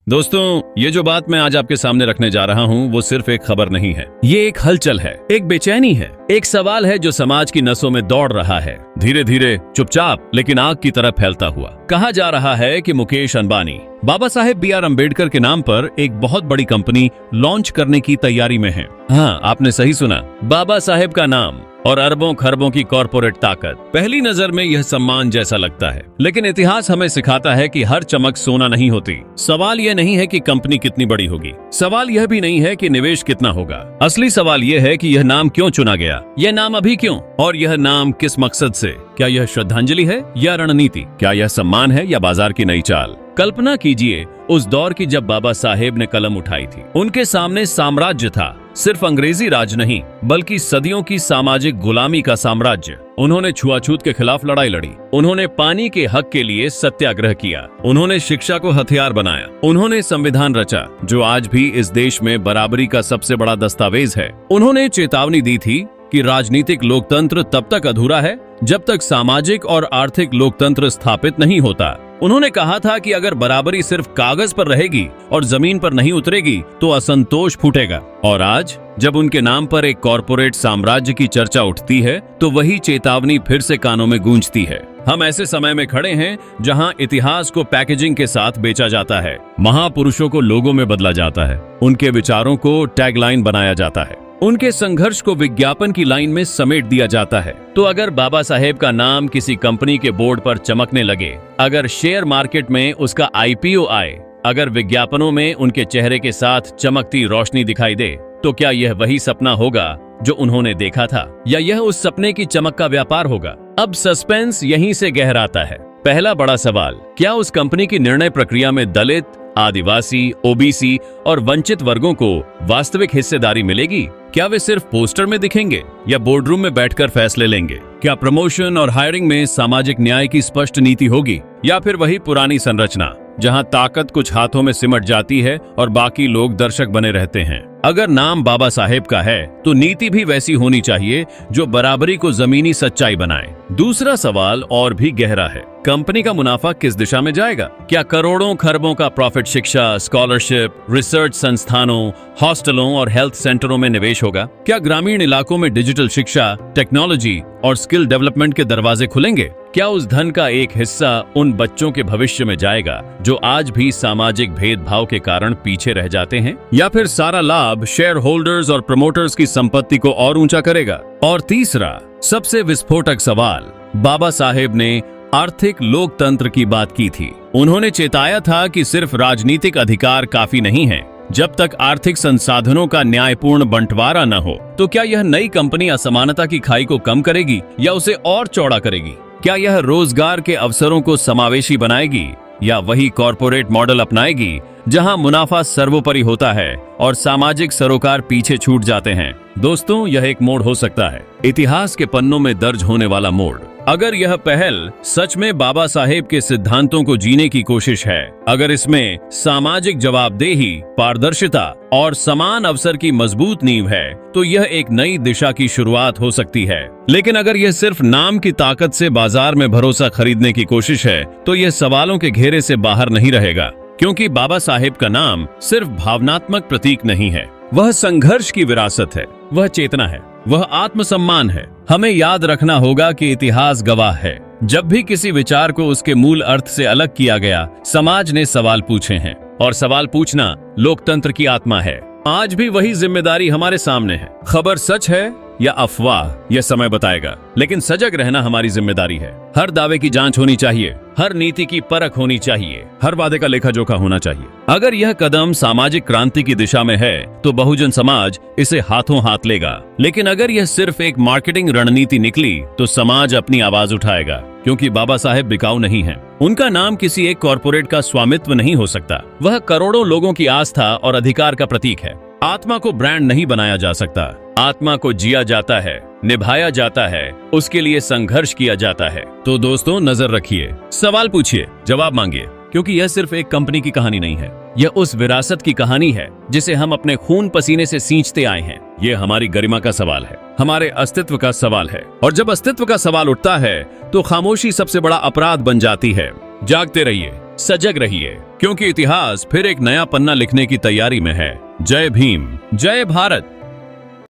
दोस्तों, ये जो बात मैं आज आपके सामने रखने जा रहा हूँ वो सिर्फ एक खबर नहीं है। ये एक हलचल है, एक बेचैनी है, एक सवाल है जो समाज की नसों में दौड़ रहा है, धीरे धीरे, चुपचाप, लेकिन आग की तरह फैलता हुआ। कहा जा रहा है कि मुकेश अंबानी बाबा साहेब बी आर अम्बेडकर के नाम पर एक बहुत बड़ी कंपनी लॉन्च करने की तैयारी में है। हाँ, आपने सही सुना, बाबा साहेब का नाम और अरबों खरबों की कॉरपोरेट ताकत। पहली नजर में यह सम्मान जैसा लगता है, लेकिन इतिहास हमें सिखाता है कि हर चमक सोना नहीं होती। सवाल यह नहीं है कि कंपनी कितनी बड़ी होगी, सवाल यह भी नहीं है कि निवेश कितना होगा। असली सवाल यह है कि यह नाम क्यों चुना गया, यह नाम अभी क्यों, और यह नाम किस मकसद से। क्या यह श्रद्धांजलि है या रणनीति? क्या यह सम्मान है या बाजार की नई चाल? कल्पना कीजिए उस दौर की जब बाबा साहेब ने कलम उठाई थी। उनके सामने साम्राज्य था, सिर्फ अंग्रेजी राज नहीं, बल्कि सदियों की सामाजिक गुलामी का साम्राज्य। उन्होंने छुआछूत के खिलाफ लड़ाई लड़ी, उन्होंने पानी के हक के लिए सत्याग्रह किया, उन्होंने शिक्षा को हथियार बनाया, उन्होंने संविधान रचा जो आज भी इस देश में बराबरी का सबसे बड़ा दस्तावेज है। उन्होंने चेतावनी दी थी कि राजनीतिक लोकतंत्र तब तक अधूरा है जब तक सामाजिक और आर्थिक लोकतंत्र स्थापित नहीं होता। उन्होंने कहा था कि अगर बराबरी सिर्फ कागज पर रहेगी और जमीन पर नहीं उतरेगी तो असंतोष फूटेगा। और आज जब उनके नाम पर एक कॉरपोरेट साम्राज्य की चर्चा उठती है तो वही चेतावनी फिर से कानों में गूंजती है। हम ऐसे समय में खड़े हैं जहां इतिहास को पैकेजिंग के साथ बेचा जाता है, महापुरुषों को लोगों में बदला जाता है, उनके विचारों को टैगलाइन बनाया जाता है, उनके संघर्ष को विज्ञापन की लाइन में समेट दिया जाता है। तो अगर बाबा साहेब का नाम किसी कंपनी के बोर्ड पर चमकने लगे, अगर शेयर मार्केट में उसका आईपीओ आए, अगर विज्ञापनों में उनके चेहरे के साथ चमकती रोशनी दिखाई दे, तो क्या यह वही सपना होगा जो उन्होंने देखा था, या यह उस सपने की चमक का व्यापार होगा? अब सस्पेंस यहीं से गहराता है। पहला बड़ा सवाल, क्या उस कंपनी की निर्णय प्रक्रिया में दलित, आदिवासी, ओबीसी और वंचित वर्गों को वास्तविक हिस्सेदारी मिलेगी? क्या वे सिर्फ पोस्टर में दिखेंगे या बोर्डरूम में बैठकर फैसले लेंगे? क्या प्रमोशन और हायरिंग में सामाजिक न्याय की स्पष्ट नीति होगी, या फिर वही पुरानी संरचना जहां ताकत कुछ हाथों में सिमट जाती है और बाकी लोग दर्शक बने रहते हैं? अगर नाम बाबा साहेब का है तो नीति भी वैसी होनी चाहिए जो बराबरी को जमीनी सच्चाई बनाए। दूसरा सवाल और भी गहरा है, कंपनी का मुनाफा किस दिशा में जाएगा? क्या करोड़ों खरबों का प्रॉफिट शिक्षा, स्कॉलरशिप, रिसर्च संस्थानों, हॉस्टलों और हेल्थ सेंटरों में निवेश होगा? क्या ग्रामीण इलाकों में डिजिटल शिक्षा, टेक्नोलॉजी और स्किल डेवलपमेंट के दरवाजे खुलेंगे? क्या उस धन का एक हिस्सा उन बच्चों के भविष्य में जाएगा जो आज भी सामाजिक भेदभाव के कारण पीछे रह जाते हैं, या फिर सारा लाभ शेयर होल्डर्स और प्रमोटर्स की संपत्ति को और ऊंचा करेगा? और तीसरा सबसे विस्फोटक सवाल, बाबा साहेब ने आर्थिक लोकतंत्र की बात की थी। उन्होंने चेताया था कि सिर्फ राजनीतिक अधिकार काफी नहीं है जब तक आर्थिक संसाधनों का न्यायपूर्ण बंटवारा न हो। तो क्या यह नई कंपनी असमानता की खाई को कम करेगी या उसे और चौड़ा करेगी? क्या यह रोजगार के अवसरों को समावेशी बनाएगी या वही कॉरपोरेट मॉडल अपनाएगी जहां मुनाफा सर्वोपरि होता है और सामाजिक सरोकार पीछे छूट जाते हैं? दोस्तों, यह एक मोड़ हो सकता है, इतिहास के पन्नों में दर्ज होने वाला मोड़। अगर यह पहल सच में बाबा साहेब के सिद्धांतों को जीने की कोशिश है, अगर इसमें सामाजिक जवाबदेही, पारदर्शिता और समान अवसर की मजबूत नींव है, तो यह एक नई दिशा की शुरुआत हो सकती है। लेकिन अगर यह सिर्फ नाम की ताकत से बाजार में भरोसा खरीदने की कोशिश है, तो यह सवालों के घेरे से बाहर नहीं रहेगा, क्योंकि बाबा साहेब का नाम सिर्फ भावनात्मक प्रतीक नहीं है, वह संघर्ष की विरासत है, वह चेतना है, वह आत्मसम्मान है। हमें याद रखना होगा कि इतिहास गवाह है, जब भी किसी विचार को उसके मूल अर्थ से अलग किया गया, समाज ने सवाल पूछे हैं, और सवाल पूछना लोकतंत्र की आत्मा है। आज भी वही जिम्मेदारी हमारे सामने है। खबर सच है या अफवाह, यह समय बताएगा, लेकिन सजग रहना हमारी जिम्मेदारी है। हर दावे की जांच होनी चाहिए, हर नीति की परख होनी चाहिए, हर वादे का लेखा जोखा होना चाहिए। अगर यह कदम सामाजिक क्रांति की दिशा में है तो बहुजन समाज इसे हाथों हाथ लेगा, लेकिन अगर यह सिर्फ एक मार्केटिंग रणनीति निकली तो समाज अपनी आवाज उठाएगा, क्योंकि बाबा साहेब बिकाऊ नहीं है। उनका नाम किसी एक कॉरपोरेट का स्वामित्व नहीं हो सकता, वह करोड़ों लोगों की आस्था और अधिकार का प्रतीक है। आत्मा को ब्रांड नहीं बनाया जा सकता, आत्मा को जिया जाता है, निभाया जाता है, उसके लिए संघर्ष किया जाता है। तो दोस्तों, नजर रखिए, सवाल पूछिए, जवाब मांगिए, क्योंकि यह सिर्फ एक कंपनी की कहानी नहीं है, यह उस विरासत की कहानी है जिसे हम अपने खून पसीने से सींचते आए हैं। यह हमारी गरिमा का सवाल है, हमारे अस्तित्व का सवाल है, और जब अस्तित्व का सवाल उठता है तो खामोशी सबसे बड़ा अपराध बन जाती है। जागते रहिए, सजग रहिए, क्योंकि इतिहास फिर एक नया पन्ना लिखने की तैयारी में है। जय भीम, जय भारत।